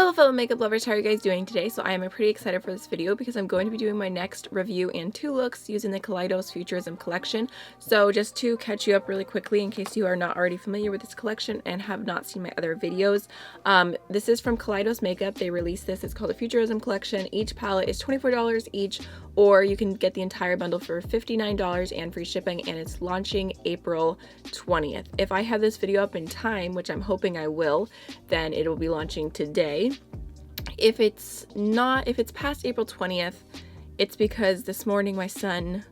Hello fellow makeup lovers, how are you guys doing today? So I am pretty excited for this video because I'm going to be doing my next review and 2 looks using the Kaleidos Futurism collection. So just to catch you up really quickly in case you are not already familiar with this collection and have not seen my other videos. This is from Kaleidos Makeup. They released this. It's called the Futurism collection. Each palette is $24 each, or you can get the entire bundle for $59 and free shipping, and it's launching April 20th. If I have this video up in time, which I'm hoping I will, then it will be launching today. If it's past April 20th, it's because this morning my son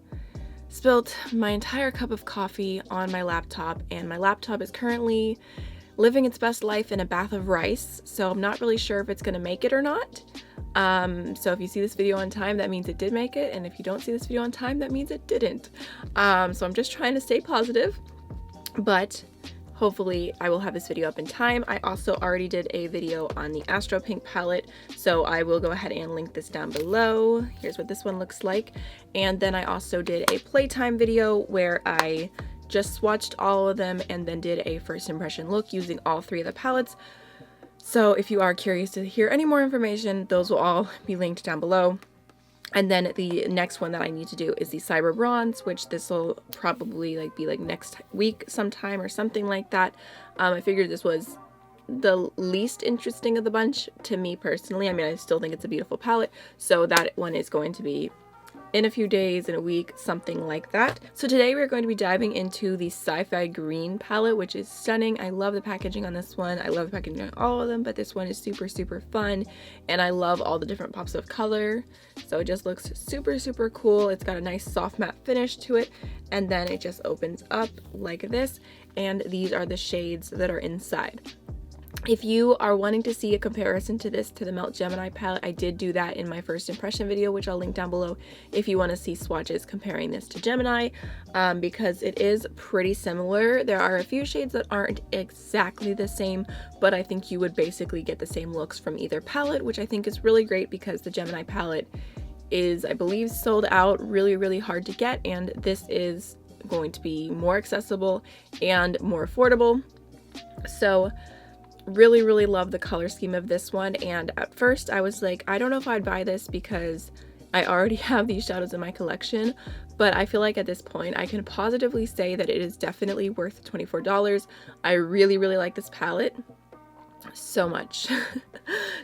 spilled my entire cup of coffee on my laptop, and my laptop is currently living its best life in a bath of rice, so I'm not really sure if it's going to make it or not. So if you see this video on time, that means it did make it, and if you don't see this video on time, that means it didn't. So I'm just trying to stay positive, but hopefully I will have this video up in time. I also already did a video on the Astro Pink palette, so I will go ahead and link this down below. Here's what this one looks like. And then I also did a playtime video where I just swatched all of them and then did a first impression look using all 3 of the palettes. So if you are curious to hear any more information, those will all be linked down below. And then the next one that I need to do is the Cyber Bronze, which this will probably be next week sometime or something like that. I figured this was the least interesting of the bunch to me personally. I mean, I still think it's a beautiful palette, so that one is going to be in a few days, in a week, something like that. So today we're going to be diving into the Sci-Fi Green palette, which is stunning. I love the packaging on this one. I love the packaging on all of them, but this one is super, super fun. And I love all the different pops of color. So it just looks super, super cool. It's got a nice soft matte finish to it. And then it just opens up like this. And these are the shades that are inside. If you are wanting to see a comparison to this to the Melt Gemini palette, I did do that in my first impression video, which I'll link down below if you want to see swatches comparing this to Gemini, because it is pretty similar. There are a few shades that aren't exactly the same, but I think you would basically get the same looks from either palette, which I think is really great because the Gemini palette is, I believe, sold out, really, really hard to get, and this is going to be more accessible and more affordable. So really, really love the color scheme of this one, and at first I was like, I don't know if I'd buy this because I already have these shadows in my collection, but I feel like at this point I can positively say that it is definitely worth $24. I really, really like this palette so much.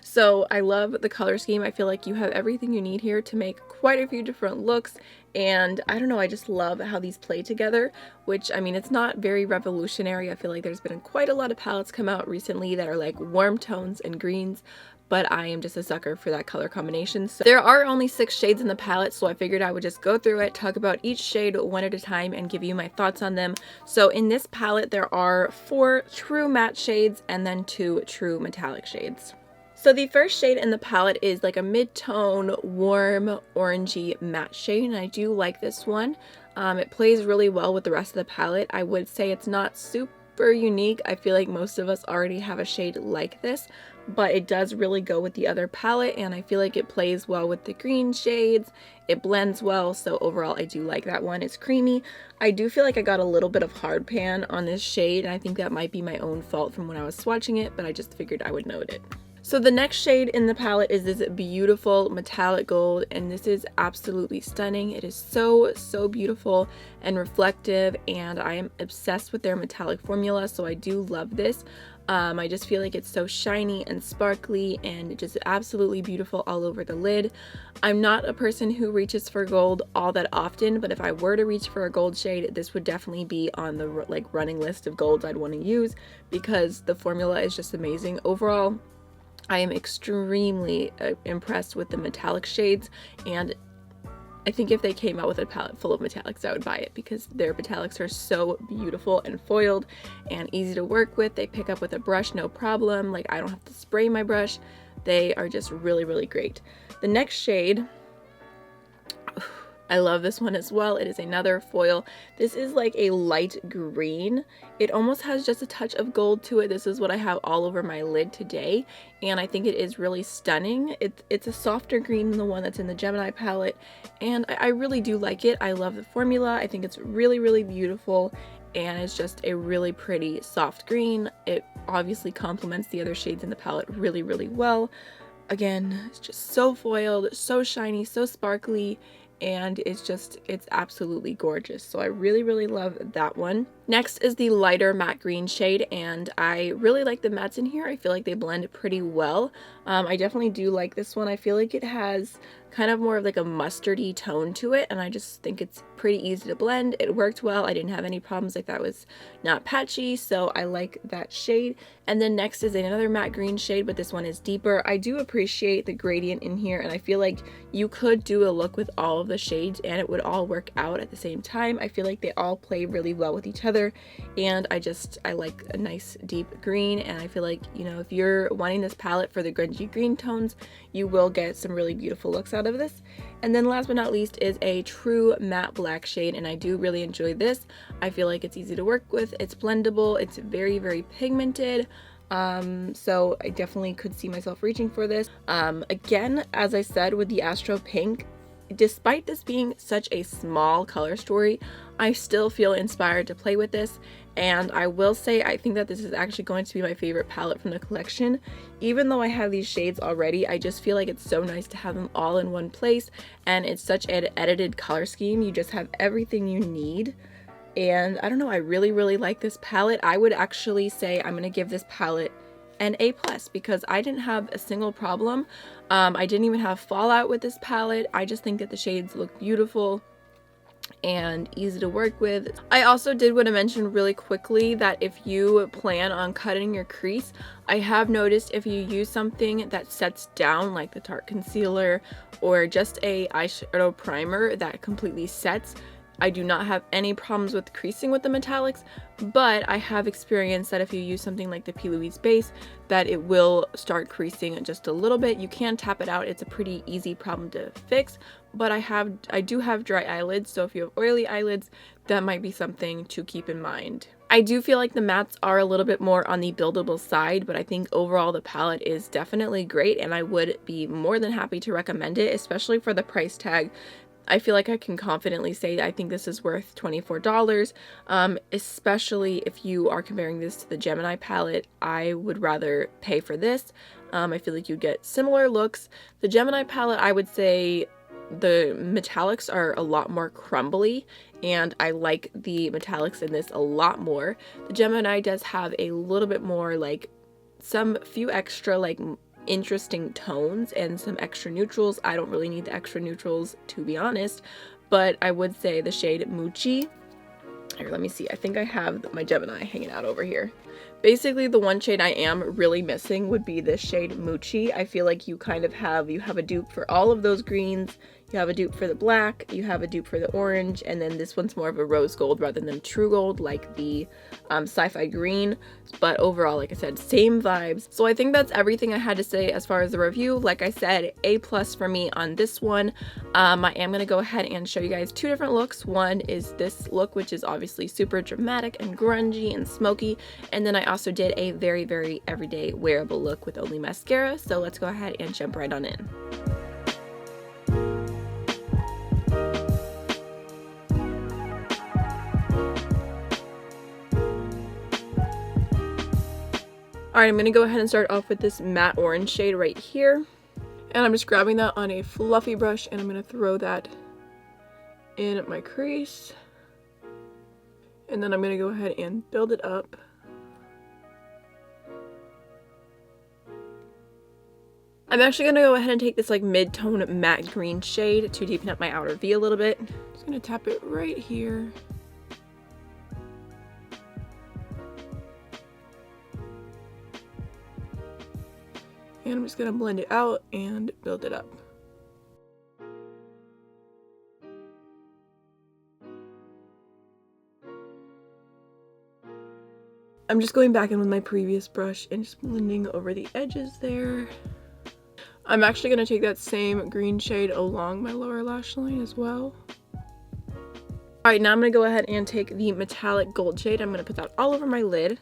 So I love the color scheme. I feel like you have everything you need here to make quite a few different looks, and I don't know, I just love how these play together, which, I mean, it's not very revolutionary. I feel like there's been quite a lot of palettes come out recently that are like warm tones and greens, but I am just a sucker for that color combination. So there are only 6 shades in the palette, so I figured I would just go through it, talk about each shade one at a time, and give you my thoughts on them. So in this palette, there are 4 true matte shades and then 2 true metallic shades. So the first shade in the palette is like a mid-tone, warm, orangey matte shade, and I do like this one. It plays really well with the rest of the palette. I would say it's not super unique. I feel like most of us already have a shade like this, but it does really go with the other palette, and I feel like it plays well with the green shades. It blends well, so overall I do like that one. It's creamy. I do feel like I got a little bit of hard pan on this shade, and I think that might be my own fault from when I was swatching it, but I just figured I would note it. So the next shade in the palette is this beautiful metallic gold, and this is absolutely stunning. It is so, so beautiful and reflective, and I am obsessed with their metallic formula, so I do love this. I just feel like it's so shiny and sparkly and just absolutely beautiful all over the lid. I'm not a person who reaches for gold all that often, but if I were to reach for a gold shade, this would definitely be on the running list of golds I'd want to use because the formula is just amazing. Overall, I am extremely impressed with the metallic shades, and I think if they came out with a palette full of metallics, I would buy it because their metallics are so beautiful and foiled and easy to work with. They pick up with a brush, no problem. Like, I don't have to spray my brush. They are just really, really great. The next shade, I love this one as well. It is another foil. This is like a light green. It almost has just a touch of gold to it. This is what I have all over my lid today, and I think it is really stunning. It's a softer green than the one that's in the Gemini palette, and I really do like it. I love the formula. I think it's really, really beautiful, and it's just a really pretty soft green. It obviously complements the other shades in the palette really, really well. Again, it's just so foiled, so shiny, so sparkly, and it's absolutely gorgeous. So I really, really love that one. Next is the lighter matte green shade, and I really like the mattes in here. I feel like they blend pretty well. I definitely do like this one. I feel like it has kind of more of like a mustardy tone to it, and I just think it's pretty easy to blend. It worked well. I didn't have any problems. Like, that was not patchy, so I like that shade. And then next is another matte green shade, but this one is deeper. I do appreciate the gradient in here, and I feel like you could do a look with all of the shades and it would all work out at the same time. I feel like they all play really well with each other, and I like a nice deep green, and I feel like, you know, if you're wanting this palette for the grungy green tones, you will get some really beautiful looks out of this. And then last but not least is a true matte black shade, and I do really enjoy this. I feel like it's easy to work with, it's blendable, it's very, very pigmented. So I definitely could see myself reaching for this. Again, as I said with the Astro Pink, despite this being such a small color story, I still feel inspired to play with this, and I will say I think that this is actually going to be my favorite palette from the collection. Even though I have these shades already, I just feel like it's so nice to have them all in one place, and it's such an edited color scheme. You just have everything you need. And I don't know, I really, really like this palette. I would actually say I'm gonna give this palette an A+, because I didn't have a single problem. I didn't even have fallout with this palette. I just think that the shades look beautiful and easy to work with. I also did want to mention really quickly that if you plan on cutting your crease, I have noticed if you use something that sets down, like the Tarte concealer or just a eyeshadow primer that completely sets, I do not have any problems with creasing with the metallics, but I have experienced that if you use something like the P. Louise base, that it will start creasing just a little bit. You can tap it out. It's a pretty easy problem to fix, but I do have dry eyelids, so if you have oily eyelids, that might be something to keep in mind. I do feel like the mattes are a little bit more on the buildable side, but I think overall the palette is definitely great, and I would be more than happy to recommend it, especially for the price tag. I feel like I can confidently say I think this is worth $24, especially if you are comparing this to the Gemini palette. I would rather pay for this. I feel like you get similar looks. The Gemini palette, I would say the metallics are a lot more crumbly, and I like the metallics in this a lot more. The Gemini does have a little bit more, like, some few extra, like, interesting tones and some extra neutrals. I don't really need the extra neutrals, to be honest, but I would say the shade Muchi. Here, let me see. I think I have my Gemini hanging out over here. Basically, the one shade I am really missing would be this shade Muchi. I feel like you have a dupe for all of those greens. You have a dupe for the black, you have a dupe for the orange, and then this one's more of a rose gold rather than true gold like the Sci-Fi green. But overall, like I said, same vibes. So I think that's everything I had to say as far as the review. Like I said, A+ for me on this one. I am going to go ahead and show you guys two different looks. One is this look, which is obviously super dramatic and grungy and smoky. And then I also did a very, very everyday wearable look with only mascara. So let's go ahead and jump right on in. Alright, I'm going to go ahead and start off with this matte orange shade right here. And I'm just grabbing that on a fluffy brush, and I'm going to throw that in my crease. And then I'm going to go ahead and build it up. I'm actually going to go ahead and take this like mid-tone matte green shade to deepen up my outer V a little bit. Just going to tap it right here. And I'm just going to blend it out and build it up. I'm just going back in with my previous brush and just blending over the edges there. I'm actually going to take that same green shade along my lower lash line as well. Alright, now I'm going to go ahead and take the metallic gold shade. I'm going to put that all over my lid.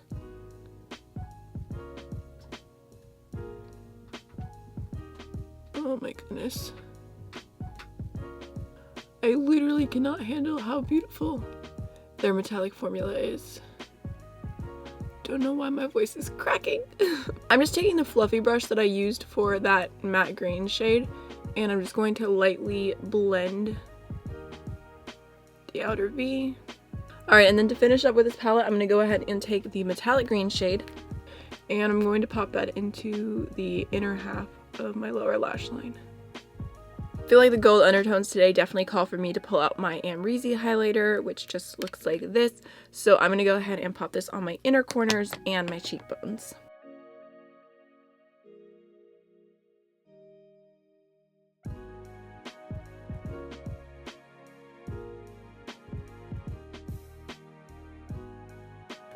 Oh my goodness. I literally cannot handle how beautiful their metallic formula is. Don't know why my voice is cracking. I'm just taking the fluffy brush that I used for that matte green shade, and I'm just going to lightly blend the outer V. Alright, and then to finish up with this palette, I'm going to go ahead and take the metallic green shade, and I'm going to pop that into the inner half of my lower lash line. I feel like the gold undertones today definitely call for me to pull out my Amrezy highlighter, which just looks like this. So I'm going to go ahead and pop this on my inner corners and my cheekbones.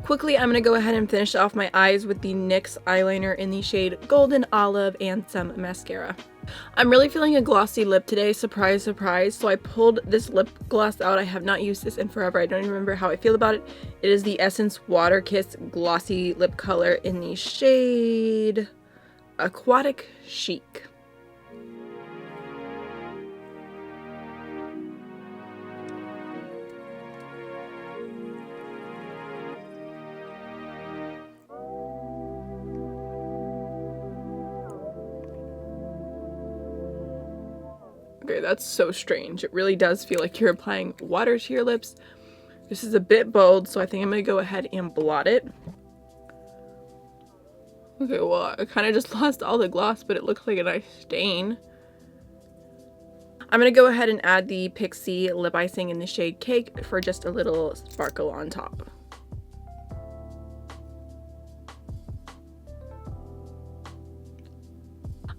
Quickly, I'm going to go ahead and finish off my eyes with the NYX eyeliner in the shade Golden Olive and some mascara. I'm really feeling a glossy lip today, surprise, surprise. So I pulled this lip gloss out. I have not used this in forever. I don't even remember how I feel about it. It is the Essence Water Kiss Glossy Lip Color in the shade Aquatic Chic. Okay, that's so strange. It really does feel like you're applying water to your lips. This is a bit bold, so I think I'm going to go ahead and blot it. Okay, well, I kind of just lost all the gloss, but it looks like a nice stain. I'm going to go ahead and add the Pixi lip icing in the shade Cake for just a little sparkle on top.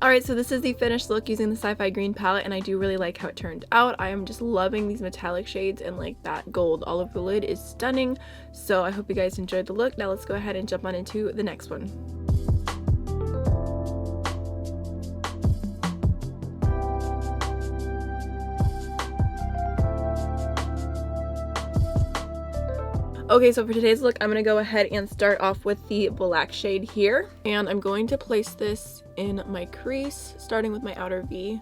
Alright, so this is the finished look using the Sci-Fi green palette, and I do really like how it turned out. I am just loving these metallic shades, and like that gold all over the lid is stunning. So I hope you guys enjoyed the look. Now let's go ahead and jump on into the next one. Okay, so for today's look, I'm going to go ahead and start off with the black shade here. And I'm going to place this in my crease, starting with my outer V,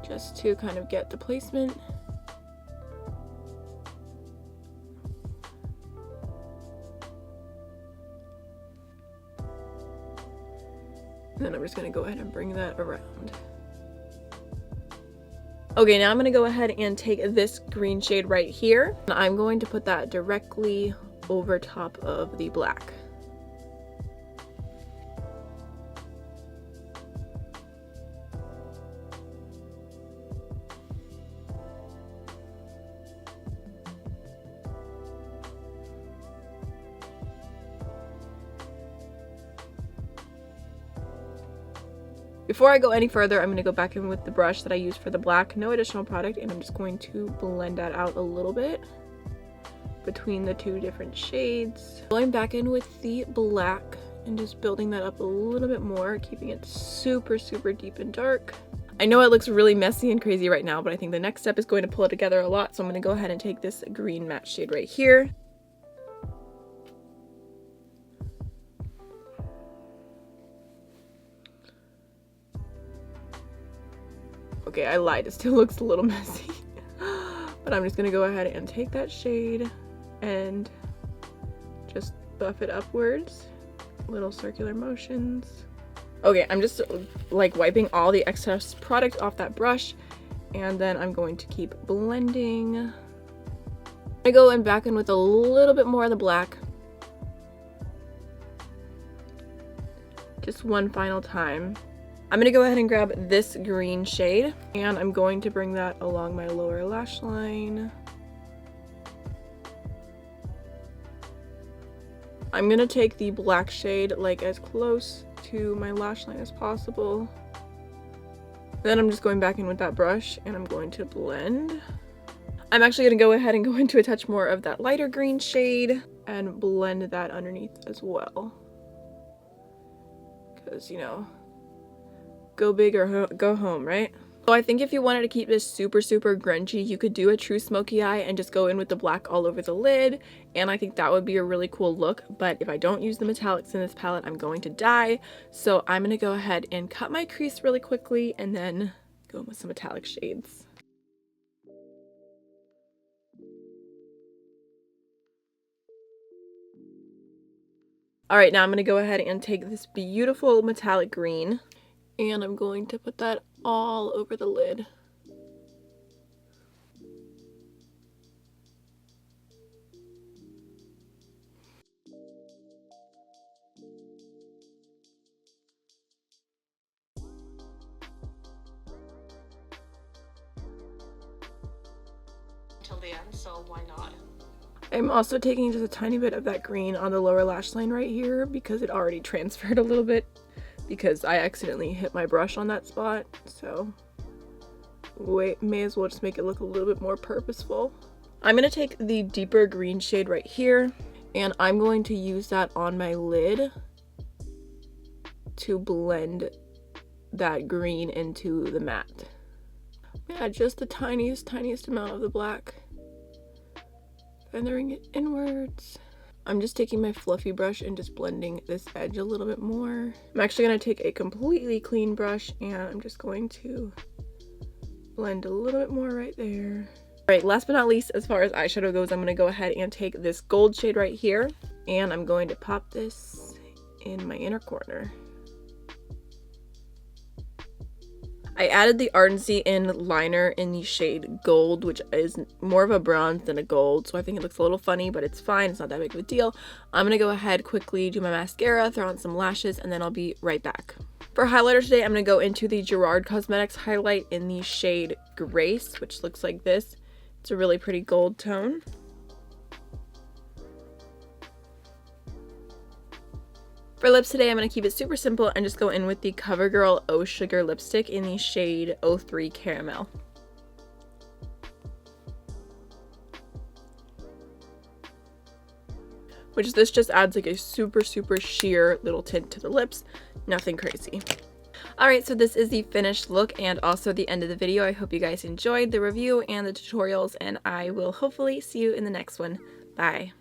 just to kind of get the placement. And then I'm just going to go ahead and bring that around. Okay, now I'm going to go ahead and take this green shade right here, and I'm going to put that directly over top of the black. Before I go any further, I'm going to go back in with the brush that I used for the black, no additional product, and I'm just going to blend that out a little bit between the two different shades. Going back in with the black and just building that up a little bit more, keeping it super, super deep and dark. I know it looks really messy and crazy right now, but I think the next step is going to pull it together a lot, so I'm going to go ahead and take this green matte shade right here. Okay, I lied, it still looks a little messy. But I'm just gonna go ahead and take that shade and just buff it upwards. Little circular motions. Okay, I'm just like wiping all the excess product off that brush, and then I'm going to keep blending. I go in back in with a little bit more of the black. Just one final time. I'm going to go ahead and grab this green shade, and I'm going to bring that along my lower lash line. I'm going to take the black shade like as close to my lash line as possible. Then I'm just going back in with that brush, and I'm going to blend. I'm actually going to go ahead and go into a touch more of that lighter green shade and blend that underneath as well. Because, you know, go big or go home, right? So I think if you wanted to keep this super, super grungy, you could do a true smoky eye and just go in with the black all over the lid. And I think that would be a really cool look. But if I don't use the metallics in this palette, I'm going to die. So I'm going to go ahead and cut my crease really quickly and then go in with some metallic shades. Alright, now I'm going to go ahead and take this beautiful metallic green, and I'm going to put that all over the lid. Till the end, so why not? I'm also taking just a tiny bit of that green on the lower lash line right here because it already transferred a little bit because I accidentally hit my brush on that spot, so may as well just make it look a little bit more purposeful. I'm going to take the deeper green shade right here, and I'm going to use that on my lid to blend that green into the matte. Yeah, just the tiniest amount of the black. Feathering it inwards. I'm just taking my fluffy brush and just blending this edge a little bit more. I'm actually going to take a completely clean brush and I'm just going to blend a little bit more right there. Alright, last but not least, as far as eyeshadow goes, I'm going to go ahead and take this gold shade right here and I'm going to pop this in my inner corner. I added the Ardency in liner in the shade Gold, which is more of a bronze than a gold, so I think it looks a little funny, but it's fine. It's not that big of a deal. I'm going to go ahead quickly, do my mascara, throw on some lashes, and then I'll be right back. For highlighter today, I'm going to go into the Gerard Cosmetics highlight in the shade Grace, which looks like this. It's a really pretty gold tone. For lips today, I'm going to keep it super simple and just go in with the CoverGirl Oh Sugar lipstick in the shade 03 Caramel. Which this just adds like a super sheer little tint to the lips. Nothing crazy. Alright, so this is the finished look and also the end of the video. I hope you guys enjoyed the review and the tutorials, and I will hopefully see you in the next one. Bye.